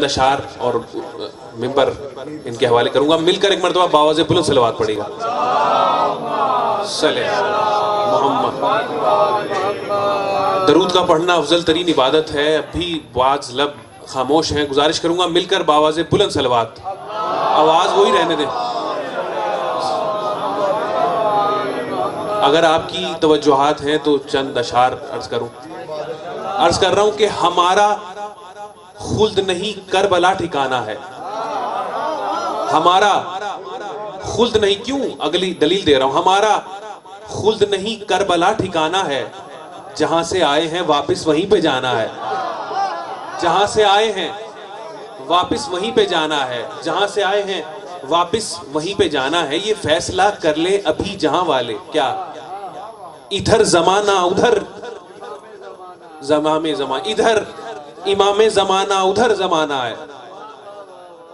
اشعار اور منبر ان کے حوالے کروں گا. مل کر ایک مرتبہ باواز بلند صلوات پڑھے گا. صلی محمد. درود کا پڑھنا افضل ترین عبادت ہے. ابھی بعض لب خاموش ہیں, گزارش کروں گا مل کر باواز بلند صلوات. آواز وہی رہنے دیں. اگر آپ کی توجہات ہیں تو چند اشعار عرض کروں. عرض کر رہا ہوں کہ ہمارا خلد نہیں کربلا ٹھکانہ ہے. ہمارا خلد نہیں, کیوں اگلی دلیل دے رہا ہوں. ہمارا خلد نہیں کربلا ٹھکانہ ہے. جہاں سے آئے ہیں واپس وہیں پہ جانا ہے. جہاں سے آئے ہیں واپس وہیں پہ جانا ہے. جہاں سے آئے ہیں واپس وہیں پہ جانا ہے. یہ فیصلہ کر لیں ابھی جہاں والے. کیا ادھر زمانہ ادھر زمام زمان, ادھر امام زمانہ ادھر زمانہ ہے.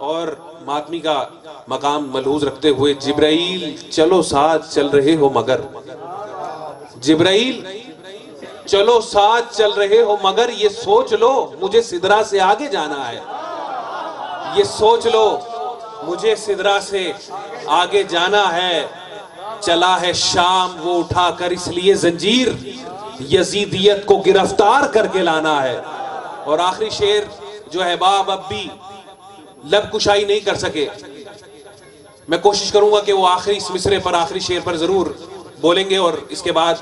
اور ماتمی کا مقام ملحوظ رکھتے ہوئے جبرائیل چلو ساتھ چل رہے ہو مگر, جبرائیل چلو ساتھ چل رہے ہو مگر یہ سوچ لو مجھے سدرا سے آگے جانا ہے. یہ سوچ لو مجھے سدرا سے آگے جانا ہے. چلا ہے شام وہ اٹھا کر اس لیے زنجیر, یزیدیت کو گرفتار کر کے لانا ہے. اور آخری شعر جو ہے باب اب بھی لب کشائی نہیں کر سکے. میں کوشش کروں گا کہ وہ آخری اس مصرے پر, آخری شعر پر ضرور بولیں گے. اور اس کے بعد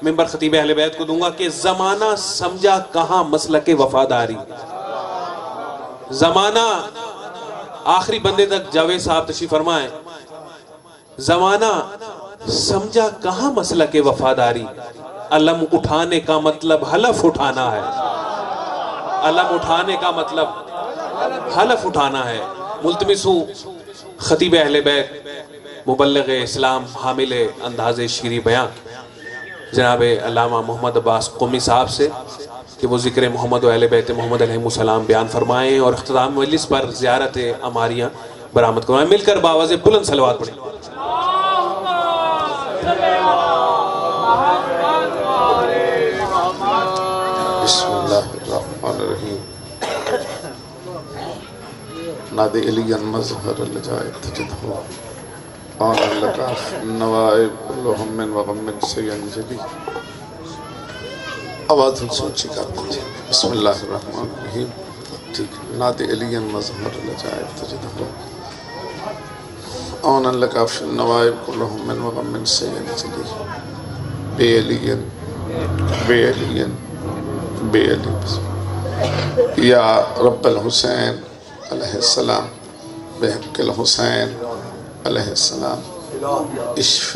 منبر خطیب اہل بیت کو دوں گا کہ زمانہ سمجھا کہاں مسلک وفاداری. زمانہ, آخری بندے تک جاوید صاحب تشریف فرمائیں. زمانہ سمجھا کہاں مسلک وفاداری. علم اٹھانے کا مطلب حلف اٹھانا ہے. علم اٹھانے کا مطلب حلف اٹھانا ہے. ملتمس ہوں خطیب اہل بیت مبلغ اسلام حامل انداز شیریں بیان جناب علامہ محمد عباس قمی صاحب سے کہ وہ ذکر محمد و اہل بیت محمد علیہ السلام بیان فرمائیں اور اختتام مجلس پر زیارت عماریاں برآمد کروائیں. مل کر باواز بلند صلوات پڑھیں. بسم اللہ الرحمن الرحیم. نادی علی مظہر الجائب تجدہ آن اللقاف نوائب اللہم من وغم من سینجلی. آواز سوچی کر دیجئے. بسم اللہ الرحمن الرحیم. ٹھیک. نادی علی مظہر الجائب تجدہ آن اللقاف نوائب اللہم من وغم من سینجلی. بے علی بے علی بے علی یا رب الحسین علیہ السلام بحق الحسین علیہ السلام اشفِ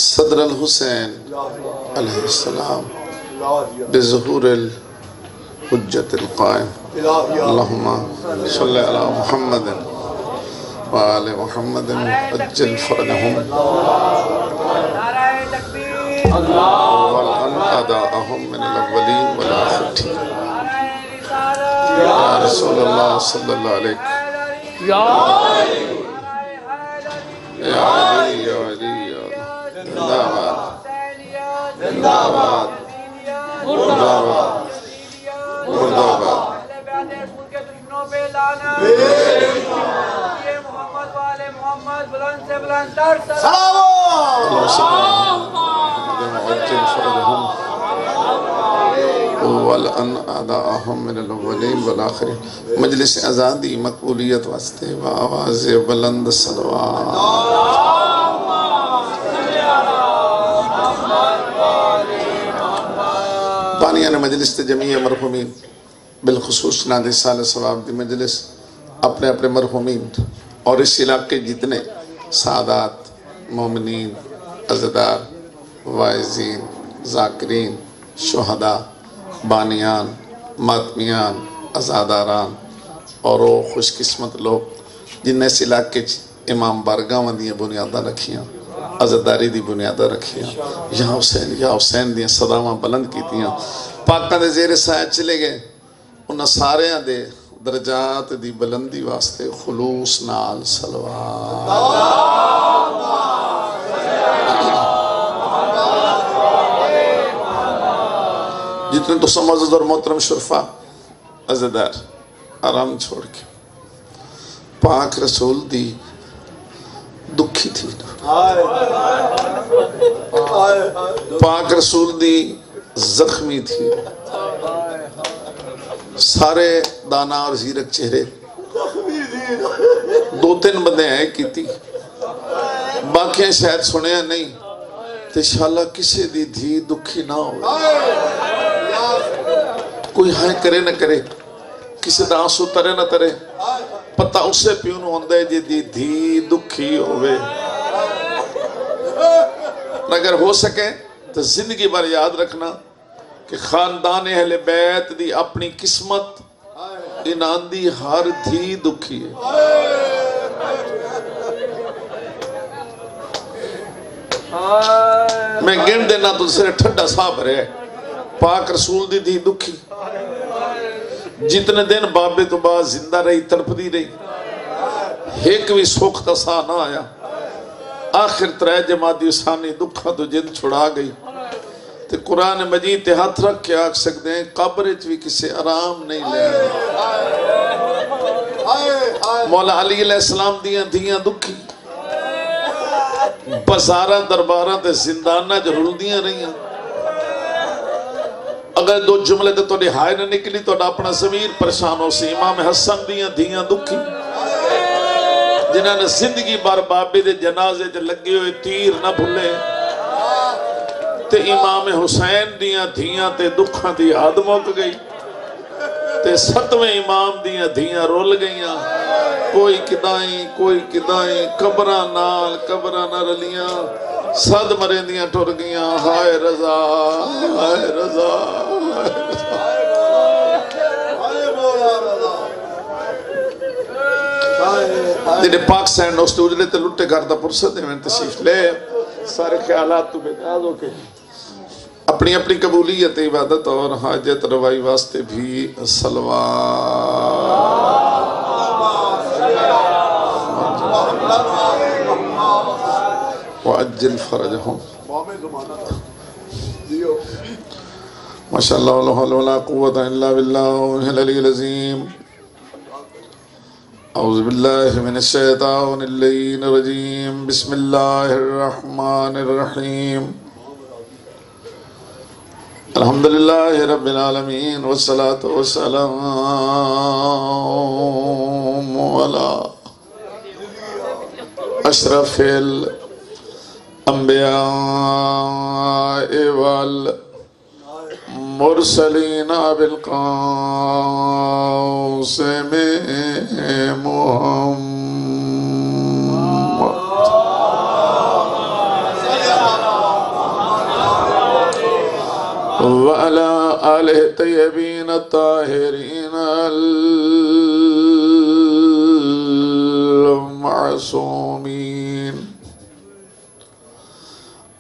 صدر الحسین علیہ السلام بظہور الحجت القائم. اللہم صلی علی محمد وآل محمد اجل فرجہم والعن اداءہم من الاولین والآخرین. یا رسول اللہ صلی اللہ علیہ یا علی یا علی یا علی. زندہ باد زندہ باد مردہ باد مردہ باد. وَلَأَنْ أَدَاءَهُمْ مِنَ الْأَوَّلِينَ وَالْآخِرِينَ. مجلس آزادی مقبولیت واسطے بآواز بلند صلوات. بانیان مجلس جمعی مرحومین بالخصوص نادی سال ثواب دی مجلس اپنے اپنے مرحومین اور اس علاقے جتنے سادات مومنین عزدار وائزین ذاکرین شہداء بانیان ماتمیان عزاداران اور وہ خوش قسمت لوگ جن نے اس علاقے امام بارگاہ دیاں بنیادہ رکھیاں, عزداری دی بنیادہ رکھیاں, یا حسین دیاں صداواں بلند کیتیاں, پاکاں دے زیر سایہ چلے گئے. انہاں ساریاں دے درجات دی بلندی واسطے خلوص نال صلوات. جتنے تو سمجھدار اور محترم شرفا عزیدار آرام چھوڑ کے پاک رسول دی دکھی تھی، پاک رسول دی زخمی تھی، سارے دانا اور زیرک چہرے دو تین بندے ہیں کی تھی، باقی شاید سنے ہیں نہیں، تو انشاءاللہ کسی دی دھی دکھی نہ ہو، کوئی ہائے کرے نہ کرے، کسی دا آنسو ترے نہ ترے، پتہ اسے پیون ہوندے جی دی دھی دکھی ہوئے۔ اگر ہو سکے تو زندگی بھر یاد رکھنا کہ خاندان اہل بیت دی اپنی قسمت انہاں دی ہر دھی دکھی ہے۔ میں گن دینا تو سرے ٹھڈا صاحب رہے، پاک رسول دی دھی دکھی، جتنے دن بابے تو بعد زندہ رہی تڑپ دی رہی، ایک بھی سوکھ تسا نہ آیا، آخر ترے جماعتی ثانی دکھا تو جن چھڑا گئی، تے قرآن مجید تے ہاتھ رکھ کے آکھ سکتے ہیں قبرت بھی کسے آرام نہیں لے مولا علی علیہ السلام دیاں دھیاں دکھی، بزاراں درباراں تے زندانہ جو رول دیاں رہی ہیں، اگر دو جملے تے تو نہائے نہ نکلی تو اپنا ضمیر پریشان ہو سی۔ امام حسن دیاں دھیاں دکھی جنہاں نے زندگی بار بابے دے جنازے جو لگے ہوئے تیر نہ بھولے، تے امام حسین دیاں دھیاں تے دکھاں دی حد موک گئی، تے ستویں امام دیاں دھیاں رول گئیاں، کوئی کدائیں قبرہ نہ رلیاں، صد مریں دیاں ٹر گئیاں، ہائے رضا ہائے رضا جنہیں پاک سینڈ اس تے اجلے تے لٹے کردہ پرسد میں تشریف لے، سارے خیالات تو بیداز ہو کے اپنی اپنی قبولیت عبادت اور حاجت روائی واسطے بھی صلوات وعجل فرجہم ماشاءاللہ ولا حول ولا قوة الا باللہ العلی العظیم۔ اعوذ باللہ من الشیطان اللعین الرجیم، بسم اللہ الرحمن الرحیم، الحمدللہ رب العالمین والصلاة والسلام علی اشرف الانبیاء والمرسلین بالقاسم محمد وعلى آلہ طیبین الطاہرین المعصومین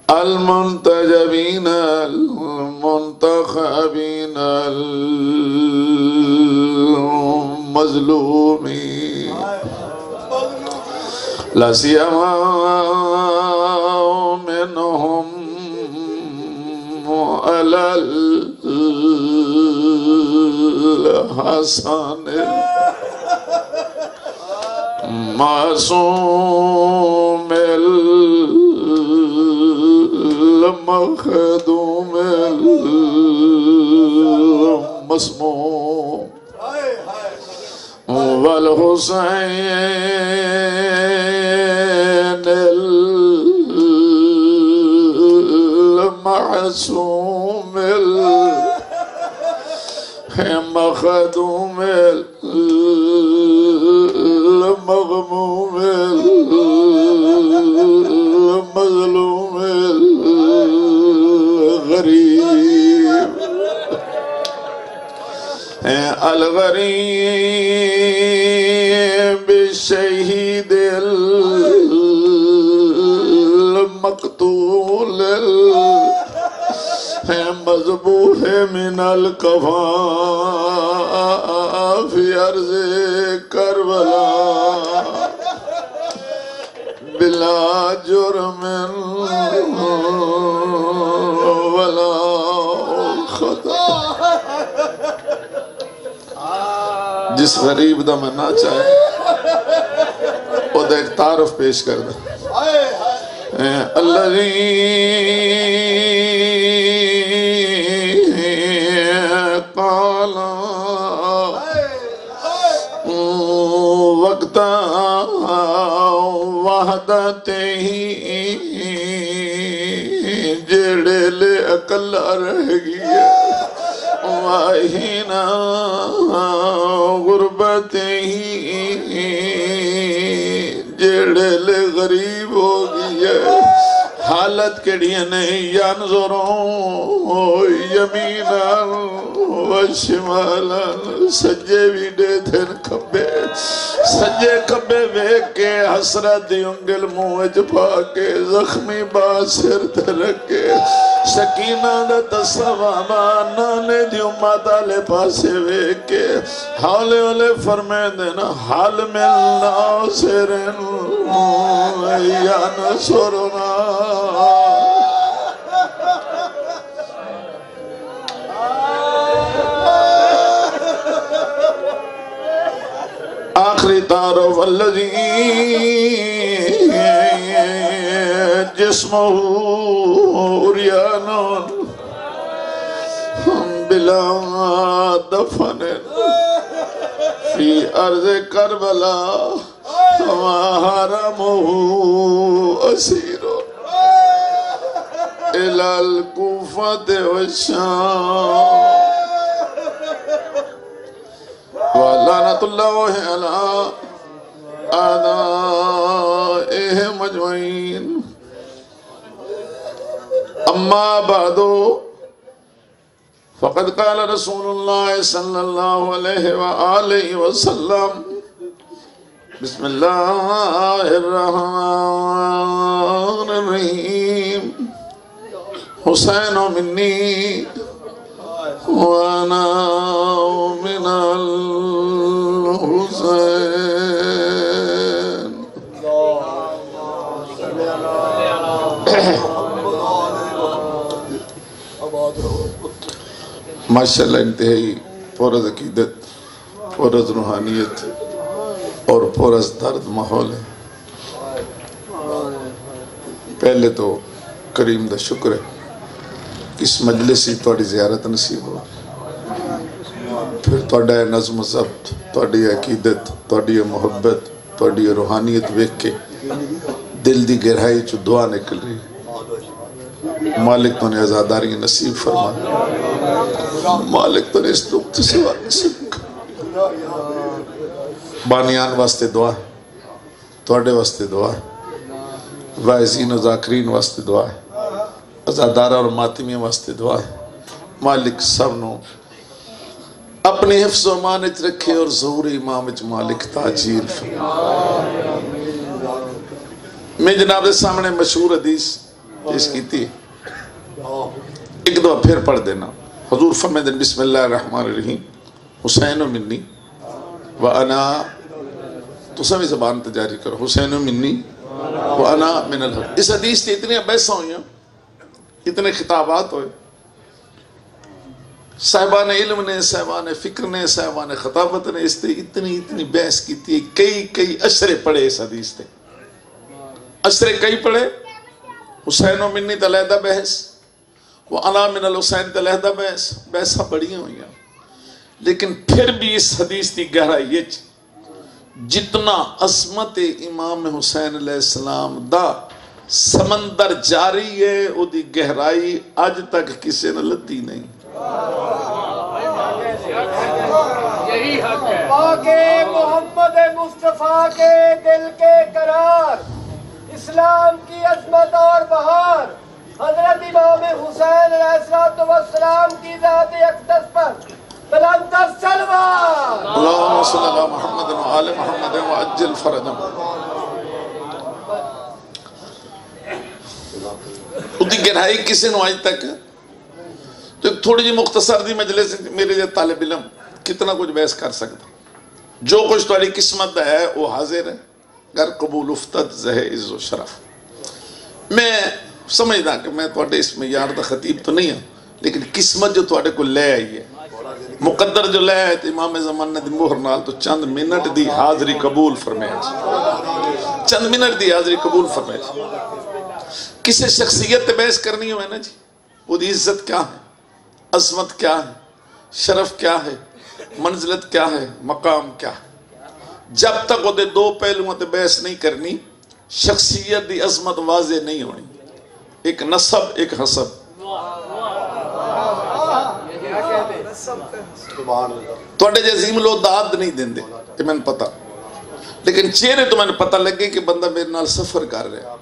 المنتجبین المنتخبین المظلومین لا سیما منہم علی الحسن معصوم المخدوم المسموم والحسین المعصوم المخدوم المغموم المظلوم الغریب الغریب الشہید المقتول مذبوح من القفا فی ارض کربلا بلا جرم ولا خطا جس غریب دا میں نہ چاہے وہ دا ایک تعارف پیش کر دے الذی قال وقت وحدت ہی جڑے لے اکل رہ گیا واہینا غربت ہی جڑے لے غریب ہو گیا حالت کڑی نہیں ینظرون یمینا و شمالا سجے بھی دے دھن کھبے سجے کھبے بیک کے حسرت دی انگل موج پاکے زخمی باسر ترکے سکینہ دا تصوابا نانے دی امتا لے پاسے بیک کے حالے والے فرمے دینا حال ملنا سرن یا نصرنا آخری تعارف الذی جسمہ عریان بلا دفن فی ارض کربلا وحرمہ اسیر الى الکوفت والشام وَلَعْنَةُ اللَّهِ عَلَىٰ أَعْدَائِهِمْ أَجْمَعِينَ أما بعد فقد قال رسول الله صلى الله عليه وآله وسلم بسم الله الرحمن الرحيم حسين مني وأنا من الحسين ماشاءاللہ انتہائی پورز عقیدت پورز روحانیت اور پورز درد ماحول ہے پہلے تو کریم دا شکر ہے اس مجلس ہی توڑی زیارت نصیب ہو پھر توڑا نظم و ضبط توڑی عقیدت توڑی محبت توڑی روحانیت ویک کے دل دی گہرائی چو دعا نکل رہی مالک تو نے ازاداری نصیب فرما مالک تو نے اس دکھ سوا نصیب بانیان واسطے دعا ہے توڑے واسطے دعا ہے وائزین و ذاکرین واسطے دعا ہے ازادارہ اور ماتمیہ واسطے دعا ہے مالک سب نو اپنی حفظ و امانت رکھے اور ظہور امام مالک تاجیل میں جناب دے سامنے مشہور حدیث پیش کی تھی ایک دعا پھر پڑھ دینا حضور فرمائے بسم اللہ الرحمن الرحیم حسین منی وَأَنَا تو سبھی زبان تجاری کرو حسین منی وَأَنَا مِنَ الْحَقِّ اس حدیث سے اتنی بحثاں ہوئی ہیں اتنے خطابات ہوئے صاحبان علم نے صاحبان فکر نے صاحبان خطابت نے اس تے اتنی بحث کی تھی کئی اشرے پڑھے اس حدیث تے اشرے کئی پڑھے حسین و منی تلیدہ بحث وَأَنَا مِنَ الْحُسَيْنِ تلیدہ بحثاں بڑی ہوئی ہیں لیکن پھر بھی اس حدیث کی گہرائی یہ جتنا عظمت امام حسین علیہ السلام دا سمندر جاری ہے او دی گہرائی آج تک کسی نے لتی نہیں یہی حق ہے پاک محمد مصطفیٰ کے دل کے قرار اسلام کی عظمت اور بہار حضرت امام حسین علیہ السلام کی ذات اقدس پر بلند السلوات اللہم صلی اللہ محمد و آل محمد و عجل فرجم اتنی گہرائی کسی نو آج تک تو ایک تھوڑی جی مختصر دی مجلس میرے جے طالب علم کتنا کچھ بحث کر سکتا جو کچھ تھوڑی قسمت ہے وہ حاضر ہے گر قبول افتد زہ عز و شرف میں سمجھدا کہ میں تھوڑے اس میں یار دا خطیب تو نہیں ہوں لیکن قسمت جو تھوڑے کو لے آئی ہے مقدر جو لے ہے امام زمان نے دی مہر نال تو چند منٹ دی حاضری قبول فرمائے، چند منٹ دی حاضری قبول فرمائے۔ کسی شخصیت تے بحث کرنی ہوئے نا جی، وہ دی عزت کیا ہے، عظمت کیا ہے، شرف کیا ہے، منزلت کیا ہے، مقام کیا ہے، جب تک وہ دے دو پہلووں تے بحث نہیں کرنی شخصیت دی عظمت واضح نہیں ہونی۔ ایک نسب ایک حسب، توڑے جے عظیم لو داد نہیں دیں دے یہ میں نے پتا، لیکن چہرے تو میں نے پتا لگے کہ بندہ میرے نال سفر کر رہا،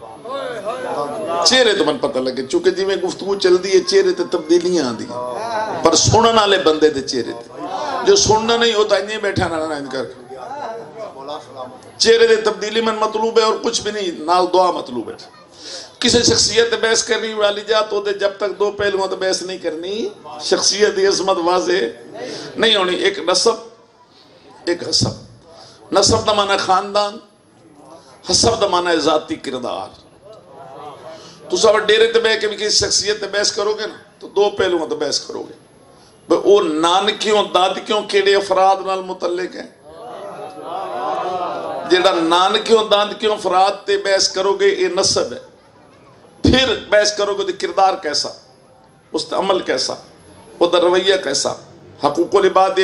چہرے تو میں نے پتا لگے، چونکہ جی میں گفتگو چل دی ہے چہرے تے تبدیلیاں آن دی پر سنن والے بندے تے چہرے تے، جو سننا نہیں ہوتا انہیں بیٹھا نہ کر کے چہرے تے تبدیلی من مطلوب ہے اور کچھ بھی نہیں، نال دعا مطلوب ہے۔ کسی شخصیت بحث کرنی والی جا تو دے جب تک دو پہلووں تے بحث نہیں کرنی شخصیت دی عظمت واضح نہیں ہونی۔ ایک نسب ایک حسب، نسب دا معنی خاندان، حسب دا معنی ذاتی کردار۔ تو سب ڈیرے تے بے کے بھی کسی شخصیت تے بحث کرو گے نا تو دو پہلووں تے بحث کرو گے، وہ نانکیوں دادکیوں کیڑے افراد نال متعلق ہیں، جیڑا نانکیوں دادکیوں افراد تے بحث کرو گے یہ نسب ہے۔ پھر بحث کرو گے تو کردار کیسا، اس تے عمل کیسا، وہ دا رویہ کیسا، حقوق العباد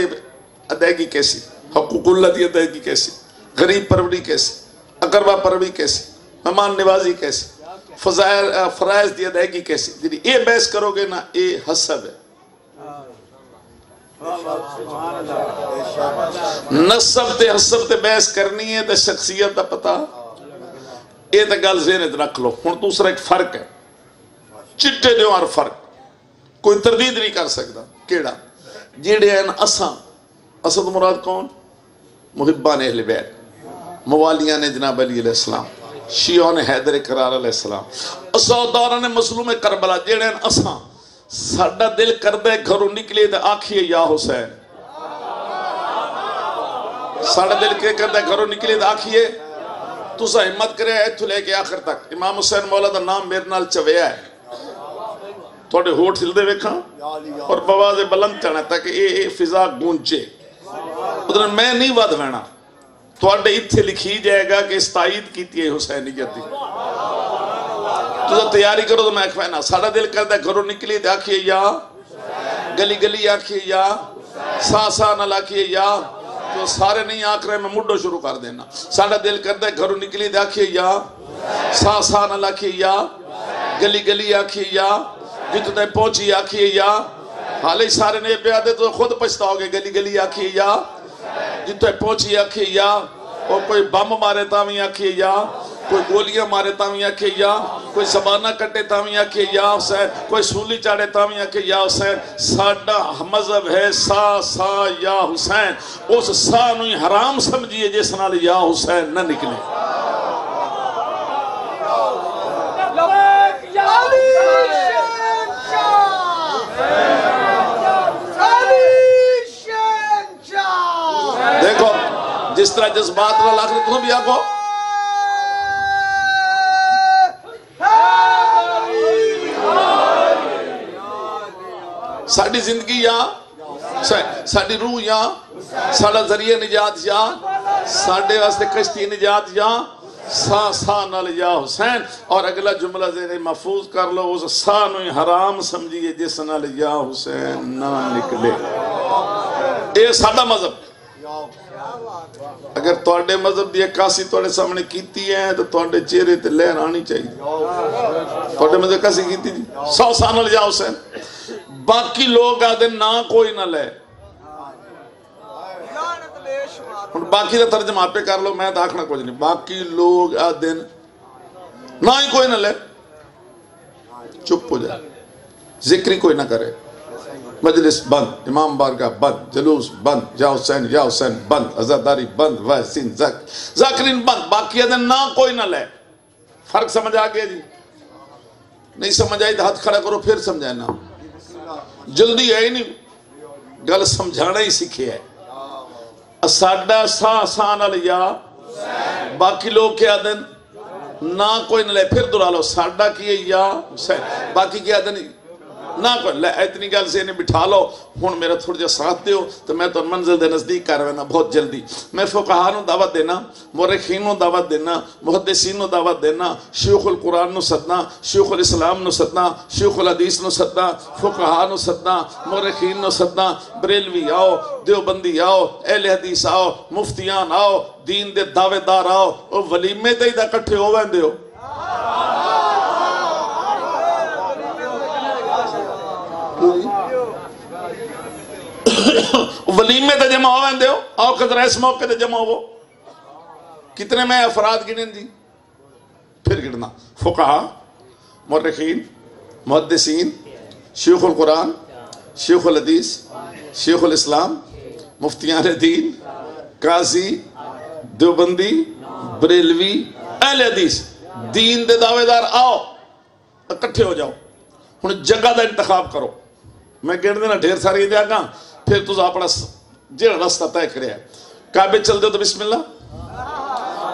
ادائیگی کیسی، حقوق اللہ دی ادائیگی کیسی، غریب پروری کیسی، اقربا پروری کیسی، مہمان نوازی کیسی، فرائض دی ادائیگی کیسی، جی یہ بحث کرو گے نا یہ حسب ہے۔ نسب تے حسب تے بحث کرنی ہے تے شخصیت دا پتہ یہ تے گل ذہن رکھ لو۔ ہن دوسرا ایک فرق ہے، چٹے دیوں اور فرق کوئی تردید نہیں کر سکتا، کیڑا جیڑے ہیں اساں، اسد مراد کون؟ محبان اہل بیت، موالیان جناب علی علیہ السلام، شیعون حیدر کرار علیہ السلام، اسوداران مظلوم کربلا، جیڑے ہیں اساں ساڑا دل کردہ گھروں نکلے دے آکھیے یا حسین، ساڑا دل کے کردہ گھروں نکلے دے آکھیے، تو سا ہمت کرے ایتھو لے کے آخر تک۔ امام حسین مولا دا نام میرے نال چویا ہے، تھوڑے ہوٹ ہل دے ویکھاں اور بواز بلند چڑھنا تاکہ اے فضا گونجے، ادھر میں نہیں واد وینا، تھوڑے اتھے لکھی جائے گا کہ استعید کیتی ہے حسینیت دی، تو تیاری کرو تو میں اکھوائنا ساڑا دل کردہ گھروں نکلی دے آکھیے یا، گلی گلی آکھیے یا، سا سا نہ لاکھیے یا، تو سارے نہیں آکھ رہے میں مڈو شروع کر دینا، ساڑا دل کردہ گھروں نکلی دے آکھیے یا، سا سا نہ لاکھیے یا، گلی گلی آکھیے یا، جتو تے پہنچی آکھیے یا، حالی سارے نہیں پیادے تو خود پچھتاؤ گے، گلی گلی آکھیے یا، جتو تے پہنچی آکھیے یا، اور کوئی بم مارے تاویں آکھیے یا، کوئی گولیاں مارے تاویں آکھے یا، کوئی زبانہ کٹے تاویں آکھے یا حسین، کوئی سولی چاڑے تاویں آکھے یا حسین، ساڑا مذہب ہے سا سا یا حسین، اس سا نوی حرام سمجھئے جس نال یا حسین نہ نکلے۔ دیکھو جس طرح جذبات والا آخر تم بھی آگو ساڑی زندگی یا ساڑی روح یا ساڑا ذریعہ نجات یا ساڑے واسطے کشتی نجات یا سا سا نال یا حسین، اور اگلا جملہ زیر محفوظ کر لو اس سا نوی حرام سمجھئے جس نال یا حسین نہ نکلے۔ اے ساڑا مذہب، اگر توڑے مذہب دی عکاسی توڑے سامنے کیتی ہے تو توڑے چہرے تے لہر آنی چاہیے۔ توڑے مذہب عکاسی کیتی جی سو سانل یا حسین، باقی لوگ آدھے نہ کوئی نہ لے، باقی دا ترجمہ آپ پہ کر لو، میں داکھنا کچھ نہیں، باقی لوگ آدھے نہ ہی کوئی نہ لے، چپ ہو جائے، ذکری کوئی نہ کرے، مجلس بند، امام بارگاہ بند، جلوس بند، یا حسین بند، عزاداری بند، وحسین ذاکرین بند، باقی آدھے نہ کوئی نہ لے۔ فرق سمجھ آگیا جی؟ نہیں سمجھ آئی تو ہاتھ کھڑا کرو پھر سمجھائے نا، جلدی ہے ہی نہیں، گل سمجھانا ہی سیکھے ہے۔ ساڑا سا سان یا باقی لوگ کیا دن نہ کوئی نہ لے، پھر دورا لو ساڑا کیے یا حسین، باقی کیا دن نہ کوئی لے اتنی گل سے انہیں بٹھا لو ہن میرا تھوڑا جا ساتھ دیو تو میں تو منزل دے نزدیک کر رہا بہت جلدی میں فقہاء نو دعوت دینا مورخین نو دعوت دینا محدثین نو دعوت دینا شیوخ القرآن نو سدنا شیوخ الاسلام نو سدنا شیوخ الحدیث نو سدنا فقہاء نو سدنا مورخین نو سدنا بریلوی آؤ دیوبندی آؤ اہل حدیث آؤ مفتیان آؤ دین دے دعوے دار آؤ اور ولیمے تے دا کٹھے ہو ویندے ہو ولیمے تے جمع ہو ویندے ہو آؤ قدر اس موقع تے جمع ہو کتنے میں افراد گنن دی پھر گننا فقہاء مورخین محدثین شیوخ القرآن شیوخ الحدیث شیخ الاسلام مفتیان دین قاضی دیوبندی بریلوی اہل حدیث دین دے دعوے دار آؤ اکٹھے ہو جاؤ ہن جگہ دا انتخاب کرو میں گن دینا ڈھیر ساری دیا گا پھر تو اپنا جڑا راستہ طے کریا ہے کعبے چل دو تو بسم اللہ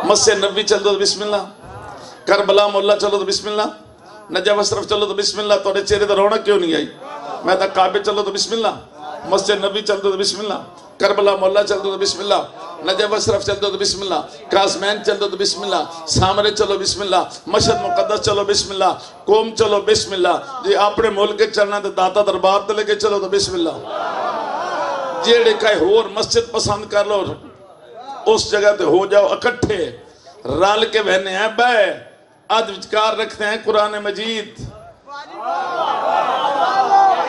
مسجد نبوی چل دو تو بسم اللہ کربلا مولا چلو تو بسم اللہ نجف اشرف چلو تو بسم اللہ تھوڑے چہرے تو رونق کیوں نہیں آئی میں تو کعبے چلو تو بسم اللہ مسجد نبی چل دو تو بسم اللہ کربلا مولا چل دو تو بسم اللہ نجف اشرف چل دو تو بسم اللہ قاسمین چل دو تو بسم اللہ سامرے چلو بسم اللہ مشہد مقدس چلو بسم اللہ قوم چلو بسم اللہ جی اپنے ملک کے چلنا تو داتا دربار تے لے کے چلو تو بسم اللہ جیڑے کئی ہور مسجد پسند کر لو اس جگہ تے ہو جاؤ اکٹھے رال کے بہنے ہیں بے آدھ وچکار رکھتے ہیں قرآن مجید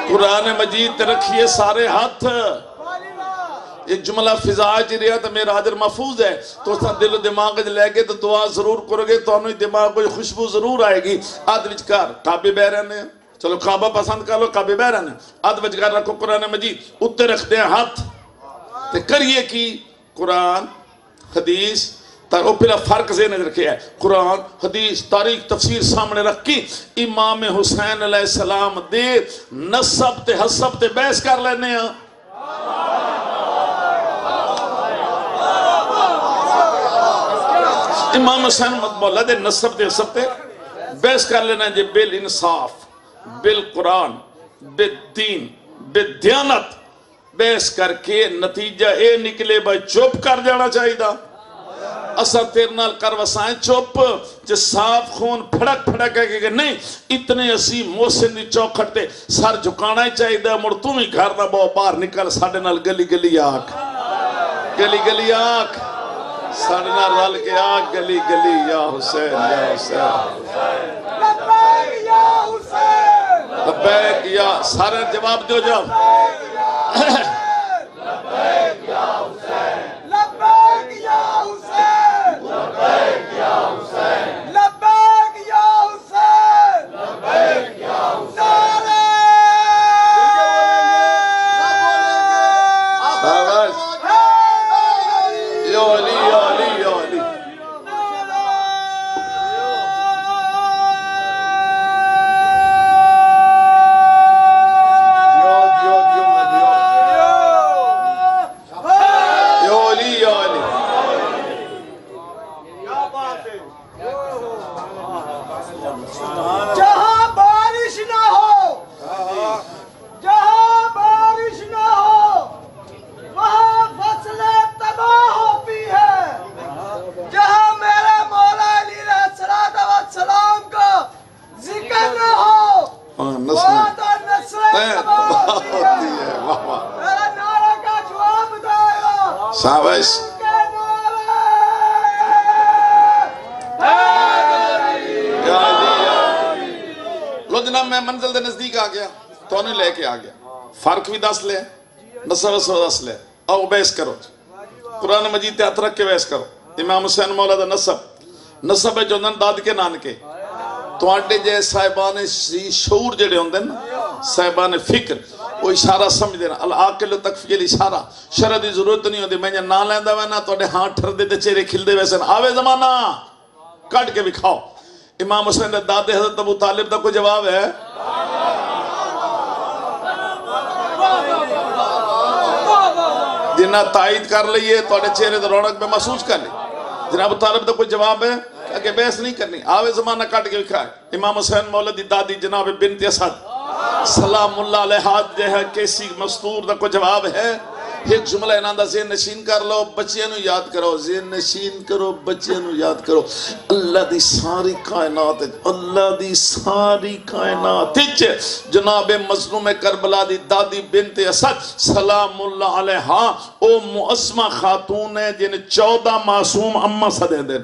قرآن مجید تے رکھیے سارے ہاتھ ایک جملہ فضا چی رہا تو میرا حاضر محفوظ ہے تو اس دل و دماغ لے گے تو دعا ضرور کرو گے تو انہوں دماغ کوئی خوشبو ضرور آئے گی آدھ وچکار کعبے بہ رہنے ہیں چلو کعبہ پسند کر لو کعبے بہ رہنے ہیں آدھ وچکار رکھو قرآن مجید اتنے رکھتے ہیں ہاتھ تے کریے کی قرآن حدیث وہ پہلا فرق ذہن رکھے ہے قرآن حدیث تاریخ تفسیر سامنے رکھ کی امام حسین علیہ السلام دے نسب تے حسب تے بحث کر لینے ہیں امام حسین مولا دے نسب تے حسب تے بحث کر لینا جی بالانصاف بالقرآن بالدین بالدیانت بحث کر کے نتیجہ اے نکلے بھائی چپ کر جانا چاہیے دا اثر تیر نال کر وسائیں چپ جو صاف خون پھڑک پھڑک ہے کہ نہیں اتنے اسی محسن دی چوکھٹ تے سر جھکانا ہی چاہیے دا مڑ تم ہی گھر دا بہو باہر نکل ساڑھے نال گلی گلی آکھ گلی گلی آکھ ساڑھے نال رل کے آکھ گلی گلی یا حسین یا حسین لبیک یا حسین لبیک یا سارے جواب دیو جاؤ لبیک یا حسین لبیک یا حسین لبیک یا حسین لبیک یا حسین لبیک یا حسین یا علی یا علی یا علی جہاں بارش نہ ہو جہاں بارش نہ ہو وہاں فصلیں تباہ ہوتی ہے جہاں میرے مولا علی علیہ السلام کا ذکر نہ ہو وہاں تو نسلیں تباہ ہوتی ہے میرا نعرہ کا جواب دے گا شاباش لو جناب میں منزل دے نزدیک آ گیا تو انہیں لے کے آ گیا فرق بھی دس لے نصب دس لے آؤ بحث کرو قرآن مجید تے ہاتھ رکھ کے بحث کرو امام حسین مولا دا نصب ہے جو نن داد کے نان کے تو آٹے جے صاحبان شعور جڑے ہوندے نا صاحبان فکر وہ اشارہ سمجھ دینا العاقل تکفی الاشارہ شرع دی ضرورت نہیں ہوندی میں نہ لیندہ وینا تو اڈے ہاں ٹھر دے چہرے کھل دے ویسے آوے زمانہ کٹ کے بھی کھاؤ امام حسین نے دادے حضرت ابو طالب دا کوئی جواب ہے جنہ تائید کر لئیے تو اڈے چہرے دا رونق میں محسوس کر لی جناب ابو طالب دا کوئی جواب ہے کہ بحث نہیں کرنی آوے زمانہ کٹ کے بھی کھائے امام حسین مولا دی دادی جناب بنت اسد سلام اللہ علیہ جو ہے کیسی مستور دا کو جواب ہے ایک جملہ انہاں دا ذہن نشین کر لو بچیاں نو یاد کرو ذہن نشین کرو بچیاں نو یاد کرو اللہ دی ساری کائنات جناب مظلوم کربلا دی دادی بنت اسد سلام اللہ علیہ او معصمہ خاتون ہے جن 14 معصوم اممہ صدے دن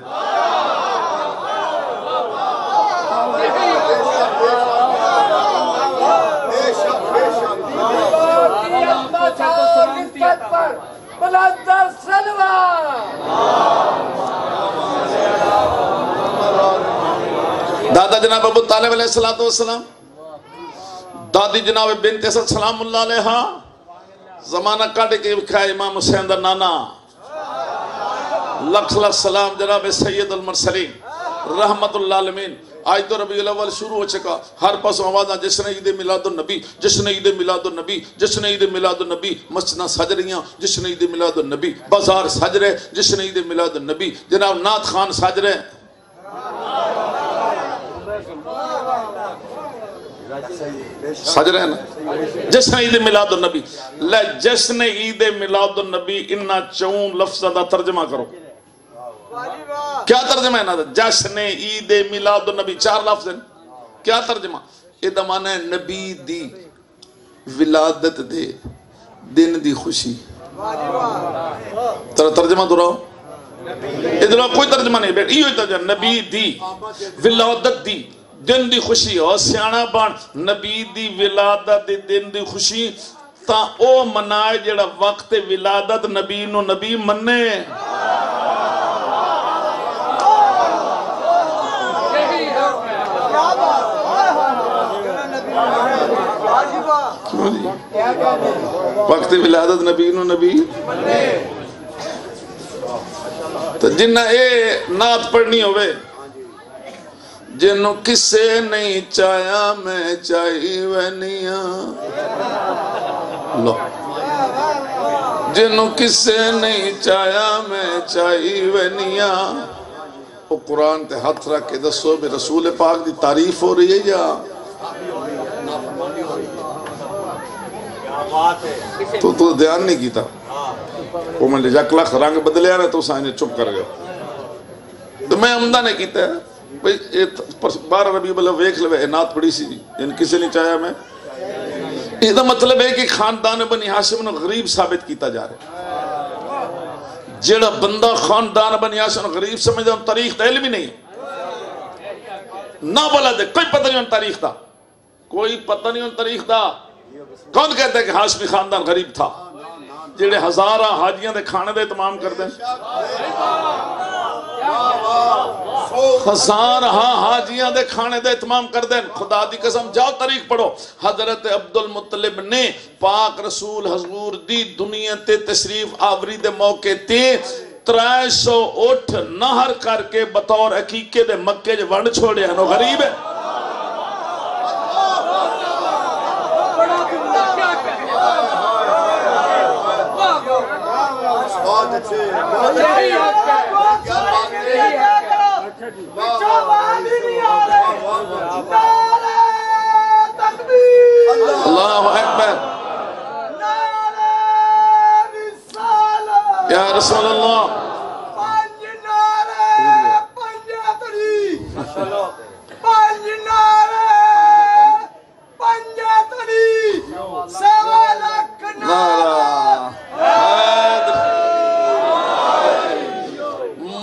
دادا جناب ابو طالب علیہ السلام دادی جناب بنت اسد سلام اللہ علیہ زمانہ کاٹے کے کھائے امام حسین دا نانا لکھ سلام جناب سید المرسلین رحمت اللہ علمین آج تو ربیع الاول شروع ہو چکا ہر پاس آوازاں جشن عید میلاد النبی جشن عید میلاد النبی جشن عید میلاد النبی مسجداں سج رہیاں جشن عید میلاد النبی بازار سج رہے جشن عید میلاد النبی جناب نعت خان سج رہے سج رہے نا جشن عید میلاد النبی لے جشن عید میلاد النبی انہا چون لفظ دا ترجمہ کرو کیا ترجمہ ہے نا جشن عید میلاد النبی 4 لفظ ہیں کیا ترجمہ یہ دمانا ہے نبی دی ولادت دے دن دی خوشی ترجمہ تو رہو ادھر کوئی ترجمہ نہیں بیٹھ یہ ترجمہ نبی دی ولادت دی دن دی خوشی اور سیانہ بان نبی دی ولادت دی دن دی خوشی تا او منائے جڑا وقت ولادت نبی نو نبی مننے وقت ولادت نبی نو نبی تو جنہ اے نعت پڑھنی ہوئے جنہوں کسے نہیں چاہیا میں چاہی ونیاں لو جنہوں کسے نہیں چاہیا میں چاہی ونیاں وہ قرآن تے ہاتھ رکھ کے دسو بے رسول پاک دی تعریف ہو رہی ہے یا تو دھیان نہیں کیتا وہ میں لے جاک لاکھ رنگ بدلے آرہے تو سائنے چپ کر گیا تو میں عمدہ نے کیتا ہے 12 ربیع الاول ویکھ لوے نعت پڑی سی ان کسے نہیں چاہیا میں یہ دا مطلب ہے کہ خاندان بنی ہاشم نے غریب ثابت کیتا جا رہے جیڑا بندہ خاندان بنی ہاشم نے غریب سمجھا ان تاریخ دا علم ہی نہیں نہ بلا دے کوئی پتہ نہیں ان تاریخ دا کوئی پتہ نہیں ان تاریخ دا کون کہتا ہے کہ ہاشمی خاندان غریب تھا جیڑے ہزارہ حاجیاں دے کھانے دے اتمام کر دیں ہزارہ حاجیاں دے کھانے دے اتمام کر دیں خدا دی قسم جاؤ تاریخ پڑھو حضرت عبدالمطلب نے پاک رسول حضور دی دنیا تے تشریف آوری دے موقع تے 300 اٹھ نہر کر کے بطور عقیقے دے مکے جو ونڈ چھوڑے ہیں نو غریب ہے اللہ اکبر یا رسول اللہ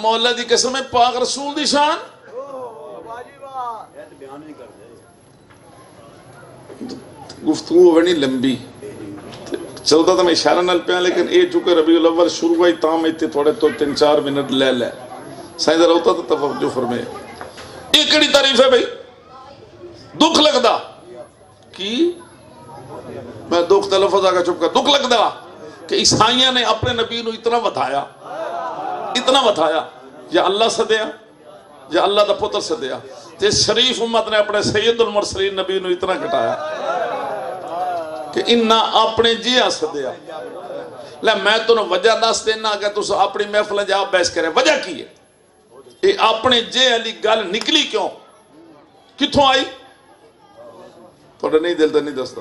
مولا دی قسم ہے پاک رسول دی شان گفتگو بڑی لمبی چلتا تھا میں اشارہ نال پہ لیکن اے چکے ربیع الاول شروع ہوئی تام ایتے تھوڑے تو 3-4 منٹ لے لے سائیں در ہوتا تو توجہ فرمائے ایک کڑی تعریف ہے بھئی دکھ لگ دا کی میں دکھ تلفظ آگا چپ کر دکھ لگ دا کہ عیسائیاں نے اپنے نبی نو اتنا بتایا یا اللہ صدیا یا اللہ دا پتر صدیا تے شریف امت نے اپنے سید المرسلین نبی نو اتنا کٹایا کہ انہا اپنے جیا صدیا لے میں تو وجہ دس دینا کہ تو اپنی محفل جواب بحث کرے وجہ کی ہے یہ اپنے جے علی گل نکلی کیوں کتھوں آئی تھوڑا نہیں دل تو نہیں دوستو.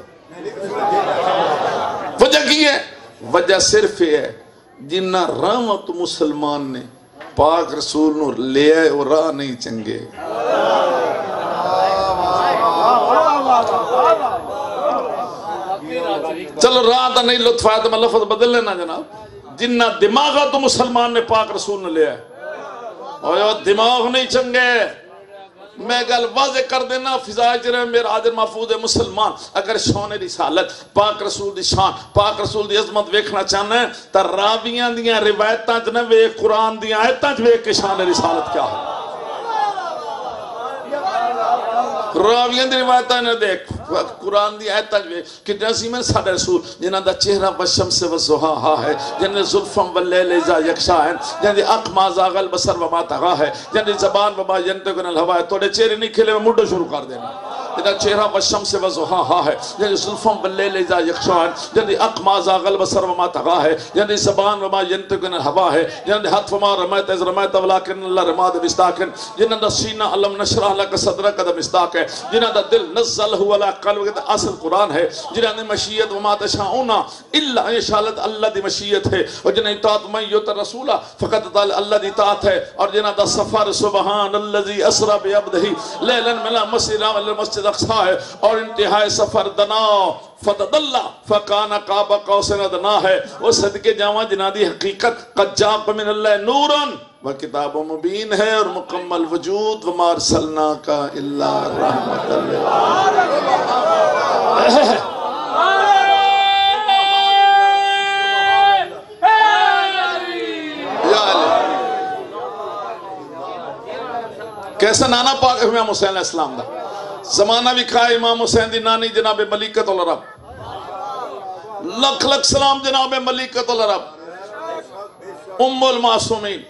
وجہ کی ہے؟ وجہ صرف یہ ہے جنہ رحمت مسلمان نے پاک رسول نو لے آئے اور راہ نہیں چنگے. چلو راہ تا نہیں لطف آیا تو میں لفظ بدل لینا جناب. جنہ دماغہ تو مسلمان نے پاک رسول نے لے آئے اور دماغ نہیں چنگے. میں گل واضح کر دینا فضائے جرے میرا عادر محفوظ مسلمان اگر شان رسالت پاک رسول دی شان پاک رسول دی عظمت ویکھنا چاہنا ہے تا راویاں دیاں روایتاں چ نہ ویکھ قرآن دیاں آیتاں چ ویکھ کے شان رسالت کیا ہے. راویاں دی روایتاں نہ دیکھ قرآن دی آیتاں چ ویکھ کتنا عظیم ہے ساڈا رسول جنہاں دا چہرہ والشمس والضحیٰ ہے جنہاں زلفم واللیل اذا یغشا ہے جنہاں آنکھ ما زاغ البصر وما طغی ہے جنہاں زبان وما ینطق عن الہوی. توڑے چہرے نہیں کھلے میں مڈو شروع کر دینا. جنہاں چہرہ والشمس والضحیٰ ہے جنہاں زلفم واللیل اذا یغشا ہے جنہاں آنکھ ما زاغ البصر وما طغی ہے جنہاں زبان وما ینطق عن الہوی ہے جنہاں ہاتھ وما رمیت اذ رمیت ولکن اللہ رمى بمصداق جنہاں دا سینہ علم نشرح لک صدرک دا مصداق ہے جنہاں دا دل نزل ہوا علی قلبک اصل قرآن ہے جنہاں نے مشیت وما تشاؤون الا ان شاء اللہ دی مشیت ہے اور جنہاں اطاعت من یطع الرسول فقط اطاع اللہ دی اطاعت ہے اور جنہاں دا سفر سبحان الذی اسری بعبدہ لیلا من المسجد الى المسجد الاقصی ہے اور انتہائی سفر دنا فتدلّا فکان قاب قوسین ادنا ہے. وہ صدقے جاواں جنہاں دی حقیقت قد جاء من اللہ نورا وہ کتاب مبین ہے اور مکمل وجود وما ارسلناک الا رحمت للعالمین. کیسا نانا پاک امام حسین علیہ السلام دا زمانہ بھی کھائے امام حسین دی نانی جناب ملکۃ العرب لکھ لکھ سلام جناب ملکۃ العرب ام المعصومین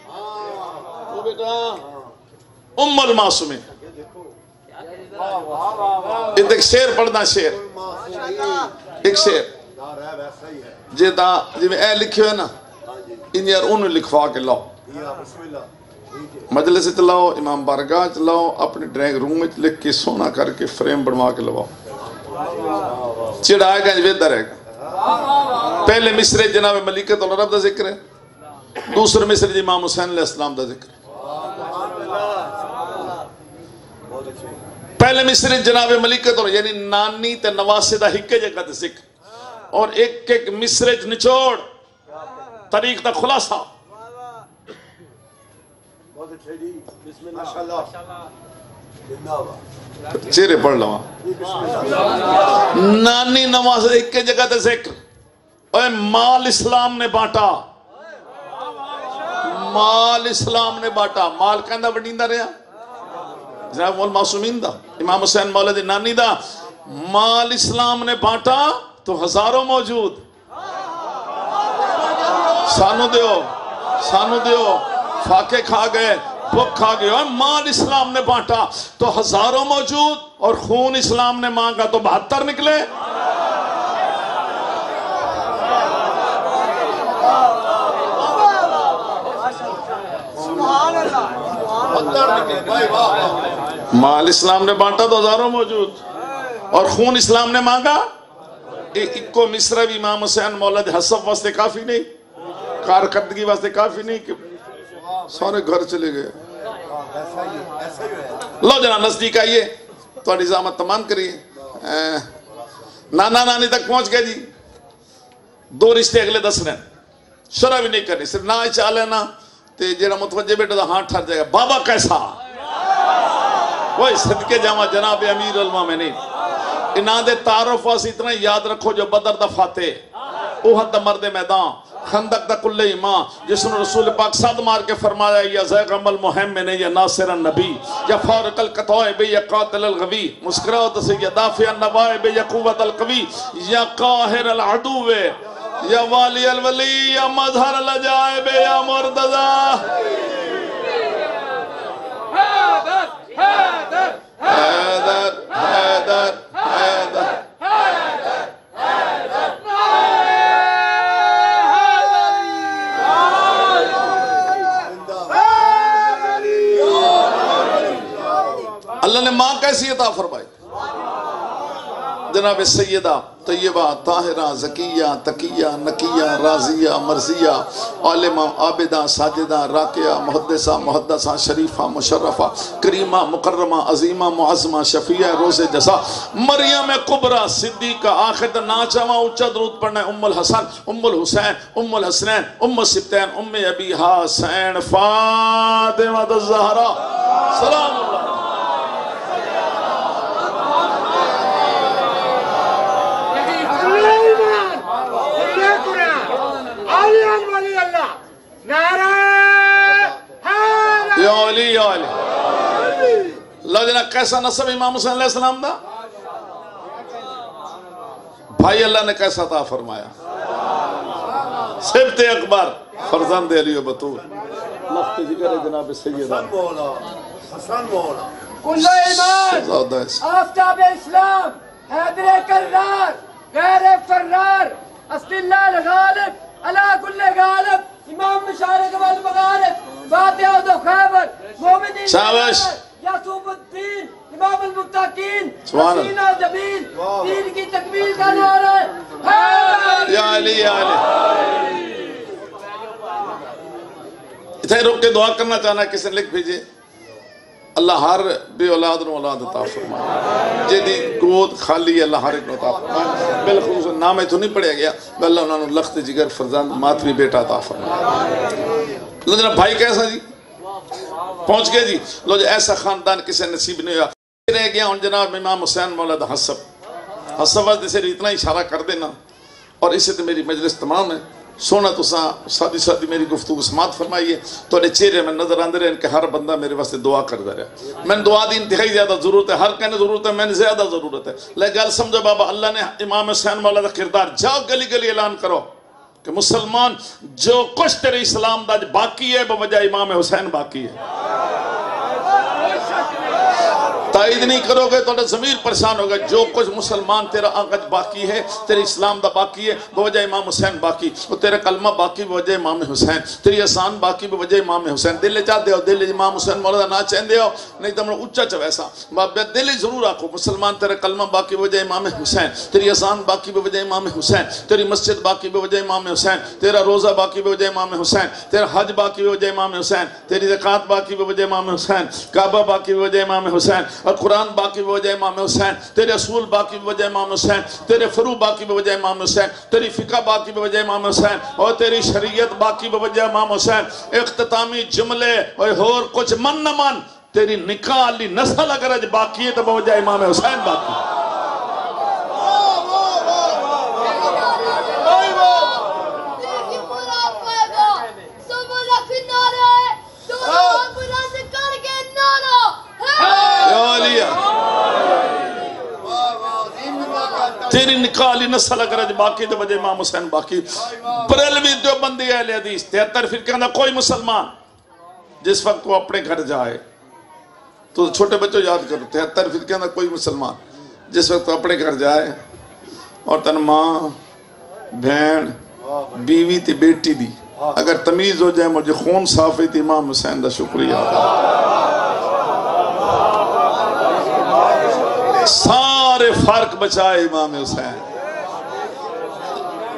ام المعصومین. ایک شعر پڑھنا شعر ایک شعر جی میں اے لکھے ہوئے نا ان یار انہوں لکھوا کے لاؤ مجلس چلاؤ امام بارگاہ چلاؤ اپنے ڈرائنگ روم میں لکھ کے سونا کر کے فریم بنوا کے لواؤ. چڑھائے گا ویدہ رہے گا. پہلے مصرے جناب ملکۃ العرب دا ذکر ہے دوسرے مصرے جی امام حسین علیہ السلام دا ذکر ہے. پہلے مصرے جناب ملکۃ العرب یعنی نانی تے نواسے دا ہکے جگہ دا ذکر اور ایک ایک مصرے نچوڑ طریق دا خلاصہ. چہرے پڑھ لوا نانی نواز ایک کے جگہ تے ذکر اے مال اسلام نے بانٹا مال اسلام نے بانٹا. مال کہندہ وڈیندہ رہا جناب مول معصومین دا امام حسین مولا دی نانی دا مال اسلام نے بانٹا تو ہزاروں موجود سانو دیو فاقے کھا گئے بھوک کھا گئے اور مال اسلام نے بانٹا تو ہزاروں موجود اور خون اسلام نے مانگا تو 72 نکلے. مال اسلام نے بانٹا تو ہزاروں موجود اور خون اسلام نے مانگا. ایک کو مصرہ بھی امام حسین مولد حسب واسطے کافی نہیں کارکردگی واسطے کافی نہیں کہ سارے گھر چلے گئے. لو جناب نزدیک آئیے تو نظامت تمام کریے. نانا نانی تک پہنچ گئے جی. 2 رشتے اگلے 10 رہے شرح بھی نہیں کرنی صرف نہ چاہ لینا تے جیڑا متوجہ بیٹا دا ہاں ٹھر جائے گا. بابا کیسا وہی صدقے جاواں جناب امیر المومنین انہاں دے تعارف واس اتنا یاد رکھو جو بدر دا فاتح احد دا مرد میدان خندق دا کل ایمان جس نے رسول پاک صد مار کے فرمایا یا زیغم المحمن یا ناصر النبی یا فارق القطائب یا قاتل الغوی مسکراؤ سے یا دافع النوائب یا قوت القوی یا قاہر العدو یا والی الولی یا مظہر العجائب یا مرتضی حیدر حیدر حیدر حیدر حیدر اللہ نے ماں کیسی عطا فرمائی جناب سیدہ طیبہ طاہرہ زکیہ تقیہ نقیہ راضیہ مرضیہ عالمہ عابدہ ساجدہ راکعہ محدثہ محدثہ شریفہ مشرفہ کریمہ مکرمہ عظیمہ معظمہ شفیعہ روز جزا مریم کبریٰ صدیقہ آخر ناچاواں اچھا درود پڑھنا ہے ام الحسن ام الحسین ام الحسنین ام السبتین ام ابی حسین فاطمہ الزہرا سلام اللہ یا علی یا علی اللہ جناب کیسا نصب امام حسین علیہ السلام دا بھائی اللہ نے کیسا عطا فرمایا سبت اکبر فرزند علی و بطول لخت جگر جناب سیدہ حسن مولا کل ایمان آفتاب اسلام حیدر کرار غیر فرار اصل اللہ الغالب علا کل غالب امام مشارق والمغارب فاتحہ و خیبر مومنین یعصوب الدین امام المتقین حسین و جمیل دین کی تکمیل کا نعرہ ہے یا علی یا علی اتھے رک کے دعا کرنا چاہنا ہے کسی نے لکھ بھیجئے اللہ ہر بے اولاد نو اولاد عطا فرمائے جیدی گود خالی اللہ ہر ایک نو عطا فرمائے بالخصوص نام تو نہیں پڑھیا گیا اللہ انہوں نے لخت جگر فرزند ماتوی بیٹا عطا فرمائے لو جناب بھائی کیسا جی پہنچ گئے جی لو جی ایسا خاندان کسی نصیب نہیں ہوا رہ گیا ہوں جناب امام حسین مولد حسب حسب وقت اسے اتنا اشارہ کر دینا اور اسے تو میری مجلس تمام ہے سونا تو سادی سادی میری گفتگو سماعت فرمائیے تو نے چہرے میں نظر آندے رہے کہ ہر بندہ میرے واسطے دعا کر دے رہا میں نے دعا دی انتہائی زیادہ ضرورت ہے ہر کہنے ضرورت ہے میں نے زیادہ ضرورت ہے لیکن گل سمجھو بابا اللہ نے امام حسین مولا دا کردار جاؤ گلی گلی اعلان کرو کہ مسلمان جو کچھ تیرے اسلام دا باقی ہے بوجہ امام حسین باقی ہے تائید نہیں کرو گے تو ضمیر پریشان ہوگا جو کچھ مسلمان تیرا آغاز باقی ہے تیرے اسلام دا باقی ہے بوجہ امام حسین باقی وہ تیرا کلمہ باقی بوجہ امام حسین تیری احسان باقی بوجہ امام حسین دل چاہتے ہو دل امام حسین مولا نہ چاہتے ہو نہیں تو ہمیں اچھا چا ویسا دل ضرور آکھو مسلمان تیرا کلمہ باقی بوجہ امام حسین تیری احسان باقی بوجہ امام حسین تیری مسجد باقی بوجہ امام حسین تیرا روزہ باقی بوجہ امام حسین تیرا حج باقی بوجہ امام حسین تیری زکاة باقی بوجہ امام حسین کعبہ باقی بوجہ امام حسین اور قرآن باقی بوجہ امام حسین تیرے اصول باقی بوجہ امام حسین تیرے فروع باقی بوجہ امام حسین تیری فقہ باقی بوجہ امام حسین اور تیری شریعت باقی بوجہ امام حسین اختتامی جملے اور کچھ من نہ من تیری نکاح علی نسل اگر اج باقی ہے تو بوجہ امام حسین باقی تیری نکاح علی نسل اگر اج باقی تو وجہ امام حسین باقی بریلوی دیوبندی اہل حدیث 73 فرقے کا کوئی مسلمان جس وقت وہ اپنے گھر جائے تو چھوٹے بچوں یاد کرو 73 فرقے کا کوئی مسلمان جس وقت وہ اپنے گھر جائے اور تن ماں بہن بیوی تی بیٹی دی اگر تمیز ہو جائے مجھے خون صافی تی امام حسین دا شکریہ سارے فرق بچائے امام حسین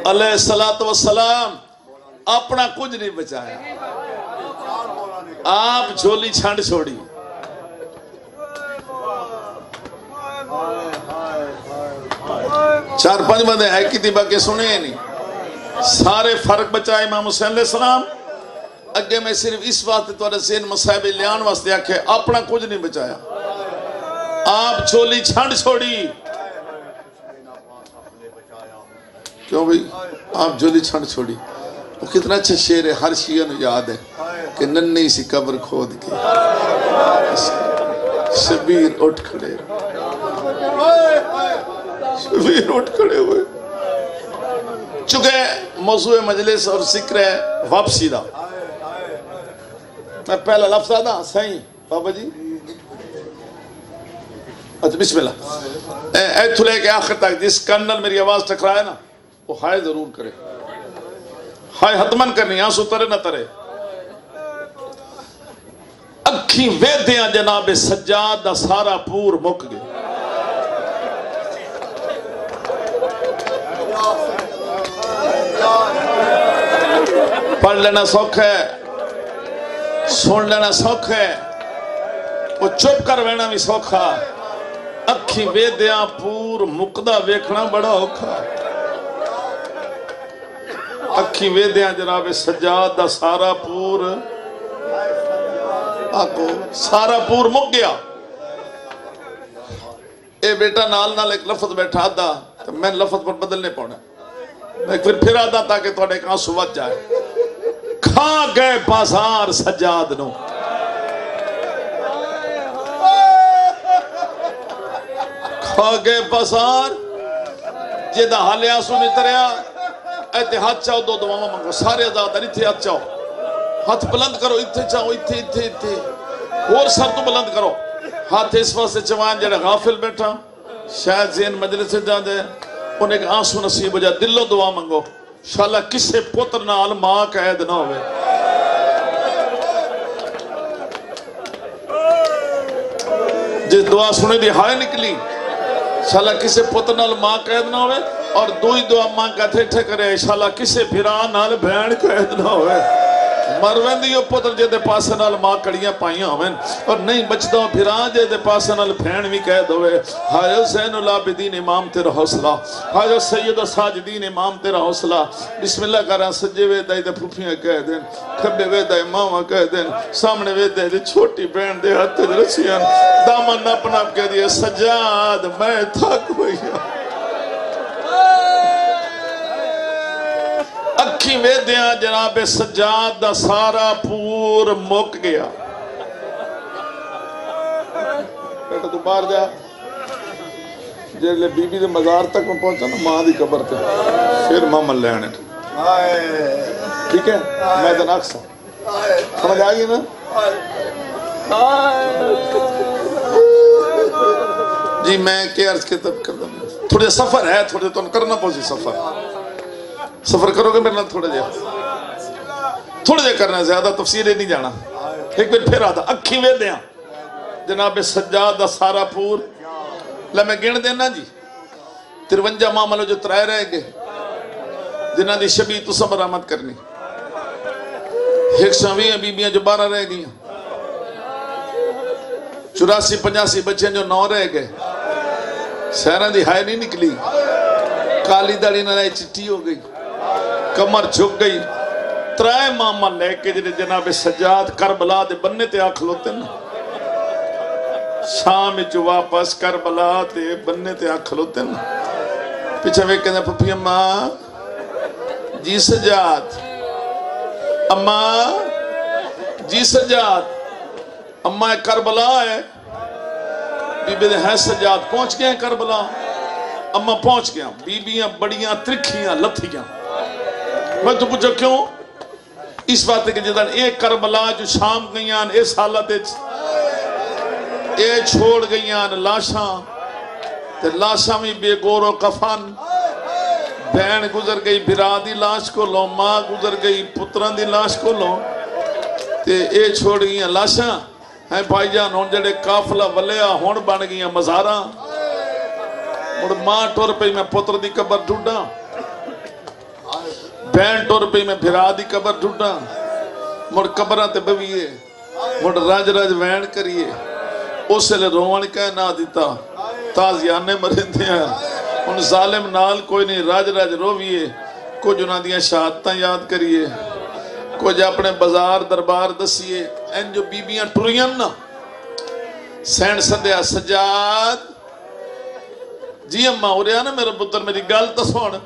علیہ السلام اپنا کچھ نہیں بچایا آپ جھولی چھانڈ چھوڑی چار پانچ بندے ہے کی تھی باقی سنے ہی نہیں سارے فرق بچائے امام حسین علیہ السلام اگے میں صرف اس وقت تو ذہن مصائب لیان واسطے آکھے اپنا کچھ نہیں بچایا آپ جھولی چھانڈ چھوڑی کیوں بھئی آپ جھولی چھانڈ چھوڑی وہ کتنا اچھا شعر ہے ہر شیعہ نو یاد ہے کہ ننھی سی قبر کھود کے شبیر اٹھ کھڑے شبیر اٹھ کھڑے ہوئے چونکہ موضوع مجلس اور ذکر ہے واپسی دا میں پہلا لفظ آدھا صحیح بابا جی اچھا بسم اللہ ایتھو لے کے آخر تک جس کانل میری آواز ٹکرائے نا وہ ہائے ضرور کرے ہائے حتمن کرنی آنسو ترے نہ ترے اکھی ویدیاں جناب سجاد دا سارا پور مک گئے پڑھ لینا سوکھ ہے، سن لینا سوکھ ہے، وہ چپ کر وینا بھی سوکھا، اکھی ویدیاں پور مقدہ ویکھنا بڑا اوکھا۔ اکھی ویدیاں جناب سجاد دا سارا پور آکو سارا پور مک گیا۔ اے بیٹا نال نال ایک لفظ بیٹھا دا تو میں لفظ پر بدلنے پڑھنا، میں پھر آدھا تاکہ تو ایک آنسو بچ جائے۔ کھا گئے بازار سجاد نو، کھا گئے بازار جیدہ حال آنسو نہیں تریا۔ ایتے ہاتھ چاہو دو دعاواں منگو، سارے ازادہ اتھے ہاتھ چاہو، ہاتھ بلند کرو، اتھے چاہو، اتھے اتھے اتھے اور سر تو بلند کرو۔ ہاتھ اس واسطے چوان جڑا غافل بیٹھا شاید ذہن مجلس سے جان دے انہیں ایک آنسو نصیب ہو جائے، دلو دعا منگو انشاءاللہ کسے پتر نال ماں قید نہ ہوئے۔ جس دعا سنے دی ہائے نکلی انشاءاللہ کسے پتر نال ماں قید نہ ہوئے، اور دوئی دعا ماں کا تھے کرے انشاءاللہ کسے بھیران نال بھین قید نہ ہوئے۔ مروین دیو پتر جے دے پاسے نال ماں کڑیاں پائیاں ہوئے، اور نہیں بچتا ہوں بھیران جے دے پاسے نال بھین بھی قید ہوئے۔ ہائے زین العابدین امام تیرا حوصلہ، ہائے سید ساجدین امام تیرا حوصلہ۔ بسم اللہ کر رہا سجے وے دائی دے پھوپیاں کہہ دیں، کھبے وے دائی ماما کہہ دیں، سامنے وے دائی چھوٹی بین دے ہاتھ رسیاں، دامن اپنا کہہ دیا سجاد میں تھک ہوئی ہوں۔ اکھی ویدیاں جناب سجاد دا سارا پور مک گیا۔ بیٹا تو باہر جا، جیلے بی بی دے مزار تک میں پہنچا نا ماں دی قبر تے، پھر مامن لے آنے ٹھیک ہے، میں دن اکسا سمجھ آگئی نا۔ جی میں کیا عرض کے تب کر دوں، تھوڑے سفر ہے، تھوڑے تو کرنا پوسی سفر کرو گے میرے نال تھوڑے جے کرنا ہے، زیادہ تفسیریں نہیں جانا۔ ایک بار پھر آدھا اکھی ویدیاں جناب سجاد دا سارا پور لے میں گن دینا جی 53 معاملوں جو ترائے رہ گئے جنہ دی شبیہ تو سب برآمد کرنی، 120 بیبیاں جو 12 رہ گئی، 84-85 بچے جو 9 رہ گئے، سہران دی ہائے نہیں نکلی، کالی داڑھی نہ رہے چٹی ہو گئی، کمر جھک گئی۔ ترائے ماما لے کے جناب سجاد کربلا دے بننے تے آکھ لوتے نا، شام جو واپس کربلا دے بننے تے آکھ لوتے نا، پیچھے میں کہنے پپی اماں جی سجاد، اماں جی سجاد، اماں کربلا ہے، بی بی دے ہیں سجاد پہنچ گئے ہیں کربلا، اماں پہنچ گیا، بیبیاں بڑیاں ترکھیاں لتھیاں۔ میں تو پوچھا کیوں؟ اس بات ہے کہ جدن ایک کربلا جو شام گئیاں اس حالت اے چھوڑ گئیاں لاشاں، تے لاشاں میں بے گور و کفن، بہن گزر گئی بھرا دی لاش کو لو، ماں گزر گئی پتران دی لاش کو لو، تے اے چھوڑ گئیاں لاشاں ہیں بھائی جان، ہون جڑے کافلہ ولیا ہون بن گئیاں مزاراں، مڑ ماں ٹور پہ میں پتر دی قبر ڈھوڑا، بین ٹور پہ میں بھرا دی قبر ڈھوڑا، مڑ قبران تے بویے، مڑ راج وین کریے، اسے لے روان کہہ نہ دیتا، تازیانے مرین دیا، ان ظالم نال کوئی نہیں، راج رویے، کچھ انہاں دیاں شہادتاں یاد کریے، کچھ اپنے بازار دربار دسیے، این جو بیبیاں ٹریاں نا، سینڈ سدیا سجاد، جی اماں ہو رہا نا میرا پتر میری گل تو سن،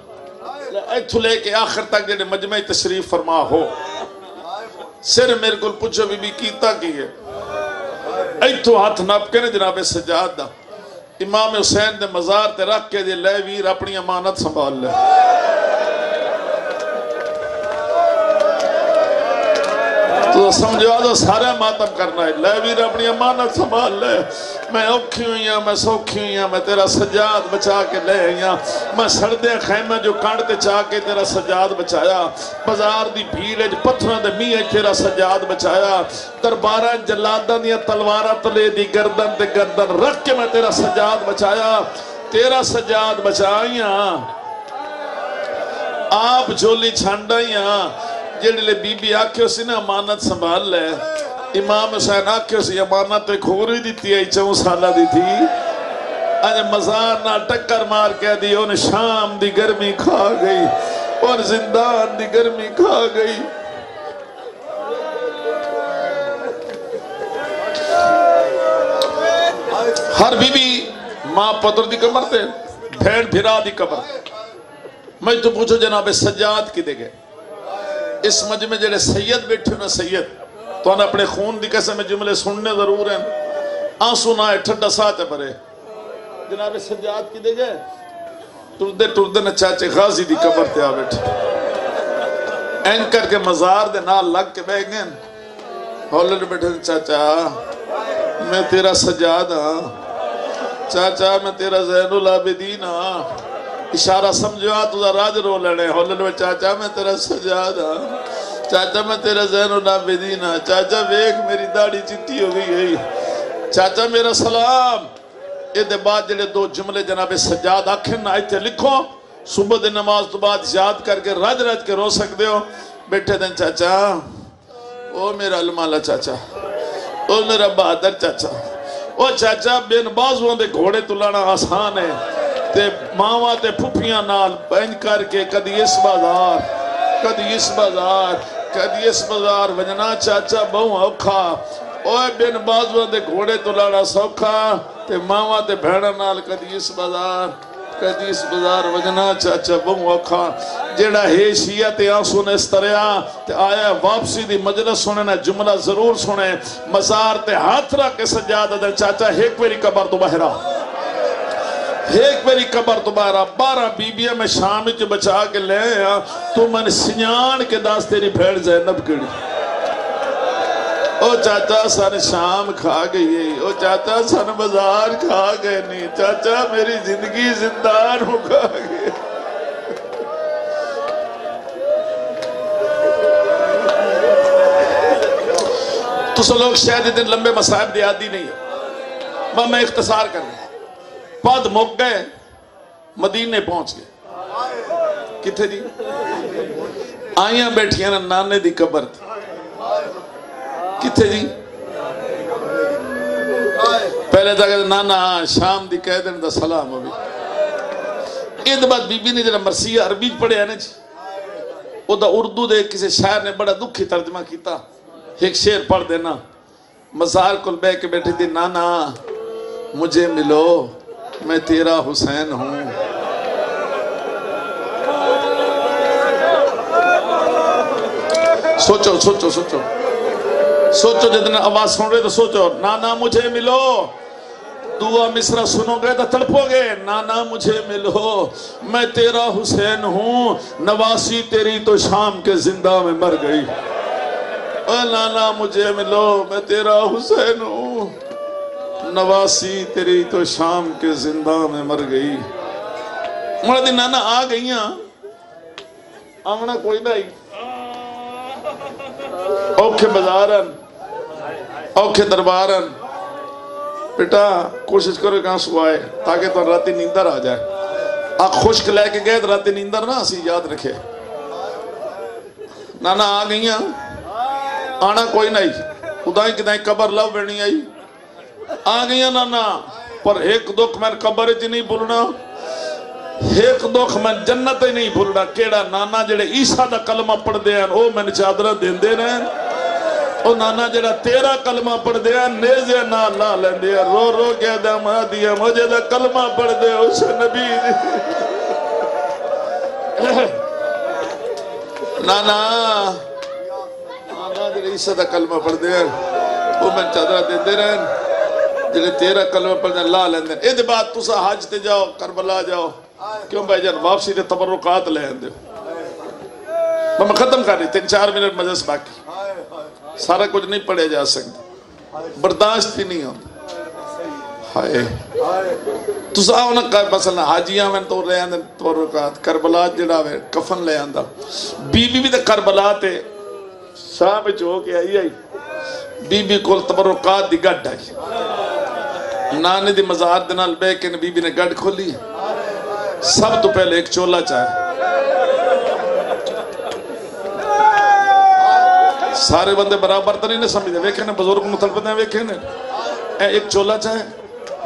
ایتھو لے کے آخر تک جڑے مجمع تشریف فرما ہو، سر میرے کو پوچھو بی بی کیتا کی ہے، ایتھو ہاتھ ناپ کے نے جناب سجاد دا امام حسین دے مزار تے رکھ کے دے لے ویر اپنی امانت سنبھال لے۔ تو سمجھو آدھو سارے ماتم کرنا ہے، لے ویر اپنی امانت سنبھال لے، میں اوکھی ہوئی ہوں، میں سوکھی ہوئی ہوں، میں تیرا سجاد بچا کے لے آئی ہوں، میں سردے خیمہ جو کانٹتے چاہ کے تیرا سجاد بچایا، بازار دی بھیڑ پتھران دے میہ تیرا سجاد بچایا، دربارہ جلادن یا تلوارہ تلے دی گردن دے گردن رکھ کے میں تیرا سجاد بچایا، تیرا سجاد بچائیاں، آپ جھولی چھانڈائیاں، جڑے لے بی بی آکھے اسی نے امانت سنبھال لے امام حسین آکھے اسی امانت ایک ہوری دیتی ہے 4 سالہ دی تھی آج مزار نہ ٹکر مار کہہ دی انہیں شام دی گرمی کھا گئی اور زندان دی گرمی کھا گئی ہر بی بی ماں پتر دی قبر تے بھیڑ بھرا دی قبر میں تو پوچھو جناب سجاد کی دے گئے اس مجمع جڑے سید بیٹھے نا سید تو انہیں اپنے خون دی قسم میں جملے سننے ضرور ہیں آنسو نہ ٹھڈا ساتھ پرے جناب سجاد کی دے گئے ٹردے نہ چاچے غازی دی قبر تے آ بیٹھے اینکر کے مزار دے نال لگ کے بے گئے ہولن بیٹھے چاچا میں تیرا سجاد ہاں چاچا میں تیرا زین العابدین ہاں اشارہ سمجھو تو راج رو لڑے ہولن میں چاچا میں تیرا سجاد ہاں چاچا میں تیرا زین العابدین ہاں چاچا ویک میری داڑھی چٹی ہو گئی ہے چاچا میرا سلام یہ دے بعد جلے 2 جملے جناب سجاد آکھیں نہ آئیتے لکھو صبح دن نماز تو بعد یاد کر کے رج رج کے رو سکتے ہو بیٹھے دن چاچا او میرا المالا چاچا او میرا بہادر چاچا او چاچا بین بازوان دے گھوڑے تلانا آسان ہے تے ماما تے پھپیاں نال بینج کر کے کدی اس بازار کدی اس بازار کدی اس بازار وجنا چاچا بہوں اوکھا اوے بین بازوان دے گھوڑے تلانا سوکھا تے ماما تے بھیڑا نال کدی اس بازار وجنا چاچا بہوں اوکھا جیڑا ہے شیعہ تے آنسو نے اس طرح تے آیا واپسی دی مجلس سنے نا جملہ ضرور سنے مزار تے ہاتھ رکھ کے سجادہ دے چاچا ایک میری قبر تو بہرا ایک میری قبر تو بہرا 12 بیبیاں میں شام چ بچا کے لے آیا تو من سنیان کے داس تیری بھیڑ زینب کڑی او چاچا سن شام کھا گئی او چاچا سن بازار کھا گئے نہیں چاچا میری زندگی زندان ہو کھا گئے تو سو لوگ شاید دن لمبے مصائب دی عادی نہیں ہے میں اختصار کر رہا پاد موک گئے مدینے پہنچ گئے کتھے جی آئیاں بیٹھیاں نانے دی قبر تھی کتھے جی پہلے تھا کہ نانا شام دی کہہ دن دا سلام ابھی اید بعد بی بی نے جنہا مرثیہ عربی پڑھے آنے جی او دا اردو دے کسی شاعر نے بڑا دکھی ترجمہ کیتا ایک شعر پڑھ دینا مزار کل بے کے بیٹھی تھی نانا مجھے ملو میں تیرا حسین ہوں سوچو سوچو سوچو سوچو جتنا آواز سن رہے تو سوچو نانا مجھے ملو دعا مصرع سنو گے تو تڑپو گے نانا مجھے ملو میں تیرا حسین ہوں نواسی تیری تو شام کے زندہ میں مر گئی اے نانا مجھے ملو میں تیرا حسین ہوں نواسی تیری تو شام کے زندہ میں مر گئی مرد نانا آ گئیاں آمنا کوئی نہیں اوکھے بازارن اوکھے دربارن بیٹا کوشش کرو کہاں سوائے تاکہ تو راتی نیندر آ جائے آگ خشک لے کے گئے راتی نیندر نہ اسی یاد رکھے نانا آ گئیاں آنا کوئی نہیں خدائیں کدائیں قبر لو بڑھنی آئی آ گئیاں نانا پر ایک دکھ میں قبر ہی نہیں بھولنا ایک دکھ میں جنت ہی نہیں بھولنا کیڑا نانا جڑے عیسیٰ دا کلمہ پڑھ دے ہیں او میں چادرہ دین دے رہے ہیں او نانا جڑا تیرا کلمہ پڑھ دے ہیں نیزے نا لا لین دے ہیں رو رو کے دما دیا مجھے دا کلمہ پڑھ دے اس نبی نانا نانا جڑے عیسیٰ دا کلمہ پڑھ دے ہیں او میں چادرہ دین دے رہے ہیں جڑے تیرا کلمہ پڑھ دے لا لین دے ہیں اے بات تسا حج تے جاؤ کربلا جاؤ کیوں بھائی جان واپسی تے تبرکات لے آندے میں ختم کر رہی 3-4 منٹ مجلس باقی سارا کچھ نہیں پڑھے جا سکتا برداشت ہی نہیں ہوتا ہائے تو ساؤں نہ کہا مثلا حاجیاں میں تو لے آندے تبرکات کربلا جڑا وے کفن لے آندہ بی بی تے کربلا تے شاہ میں جو کے آئی بی بی کول تبرکات دی گڑھ آئی نانے دی مزار دنال بے کے بی بی نے گڑھ کھولی سب تو پہلے ایک چولا چاہے سارے بندے برابر تو نہیں سمجھتے ویکھے نے بزرگ نو تڑپتے ہیں ویکھے نے ایک چولا چاہے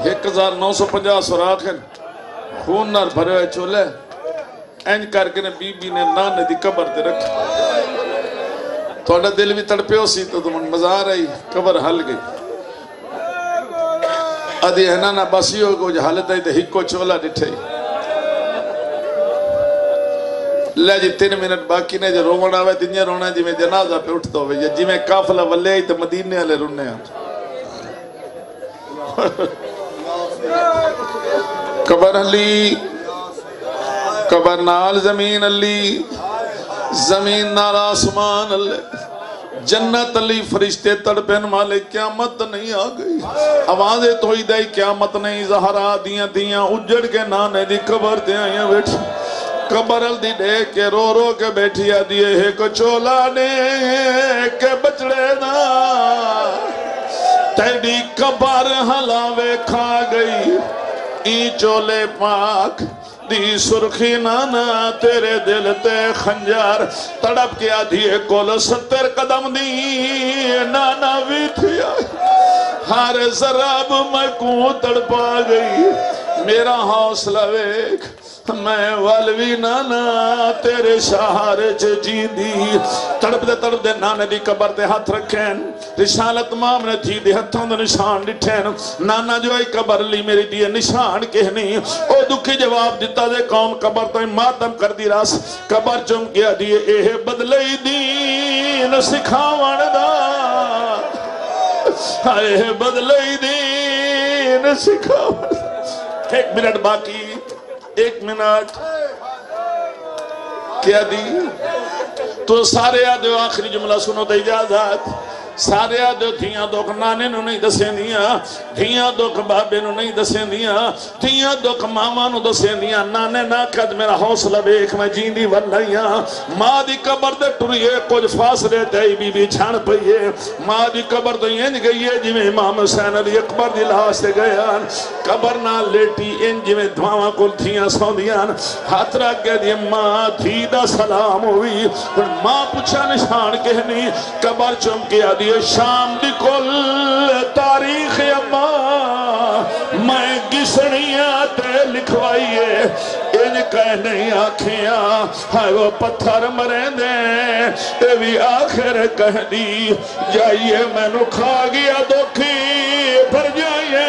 1950 سوراخ ہے خون نال بھرے ہوئے چولے اینج کر کے نے بی بی نے نانے دی قبر تے رکھی تھوڑا دل بھی تڑپے ہو سی تو تم مزار آئی قبر حل گئی ادھی ہے نا باسی ہو کو حالت آئی تے ہکو چولا ڈٹھے لے جی 3 منٹ باقی نے جو رومن آوے تنجے رونا جی میں جنازہ پہ اٹھتا ہوئے جی میں کافلہ ولے آئی تے مدینے والے رونے ہیں قبر علی قبر نال زمین علی زمین نال آسمان علی جنت علی فرشتے تڑپن مالک قیامت نہیں آ گئی آوازیں تو ہی دائی قیامت نہیں زہرا دیاں اجڑ کے نانے دی قبر دے آئیں بیٹھی قبر دی دیکھ کے رو رو کے بیٹھی آدھیے ہے کو چولا نے کے بچڑے نا تیری قبر ہلاوے کھا گئی ای چولے پاک دی سرخی نانا تیرے دل تے خنجار تڑپ کے آدھیے کول 70 قدم دی نانا بھی تھی ہر ذراب میں کو تڑپا گئی میرا حوصلہ ویک میں والوی نانا تیرے شہارے چے جی دی تڑپ دے نانے دی قبر دے ہاتھ رکھیں رسالت مام نے تھی دی ہتھوں دے نشان ڈٹھیں نانا جو آئی قبر لی میری دیئے نشان کہنی او دکھی جواب دیتا دے قوم قبر تو ماتم کر دی راس قبر چم کیا دیئے اے بدلئی دین سکھاوان دا اے بدلئی دین سکھاوان دا 1 منٹ باقی 1 منٹ کیا دی تو سارے آدھے آخری جملہ سنو دے اجازت سارے آدھے دھیاں دکھ نانے نو نہیں دسیں دیا دھیاں دکھ بابے نو نہیں دسیں دیا دھیاں دکھ ماما نو دسیں دیا نانے نا قد میرا حوصلہ بیک میں جیندی واللہیاں ماں دی قبر دے ٹریے کچھ فاصلے دائی بی بی چھان پئیے ماں دی قبر تو انج گئی ہے جی میں امام حسین علی اکبر دی لاش سے گیا قبر نہ لیٹی انج میں دھواں کو دھیاں سو دیا ہاتھ رکھ گیا دی ماں دھی دا سلام ہوئی ماں پوچھا نشان کہنی قبر چم کے آدھی شام دی کل تاریخ اما میں گسڑیاں تے لکھوائیے ان کہنے آنکھیاں ہائے وہ پتھر مریں دیں اے بھی آخر کہہ دی جائیے میں نو کھا گیا دکھی پر جائیے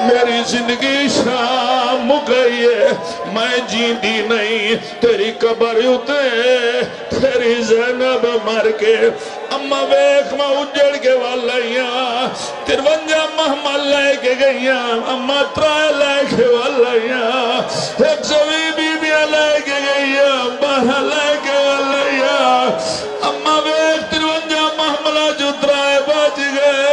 میری زندگی شام گئی ہے میں جیندی نہیں تیری قبر اتے تیری زینب مر کے اما بیک میں اجڑ کے والائیاں 53 محمل لے کے گئیاں اما 3 لے کے والائیاں 120 بیبیاں لے کے گئیاں 12 لے کے والائیاں اما بیک 53 محملہ جو 3 بچ گئے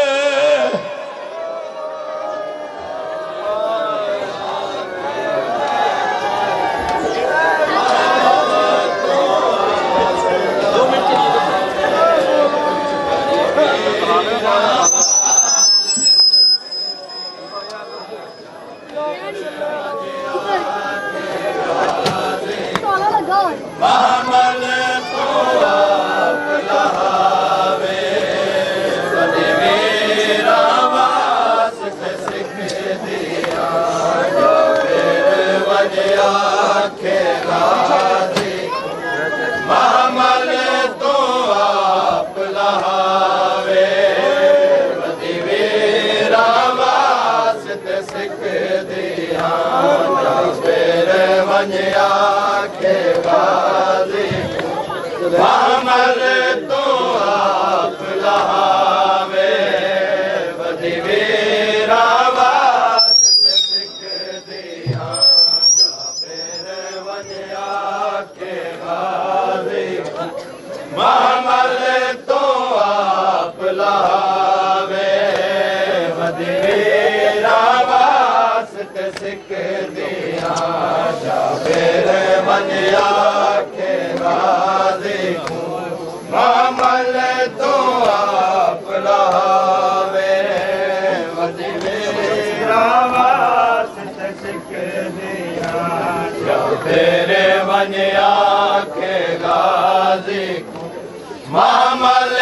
تیرے ونیا کے غازی معاملے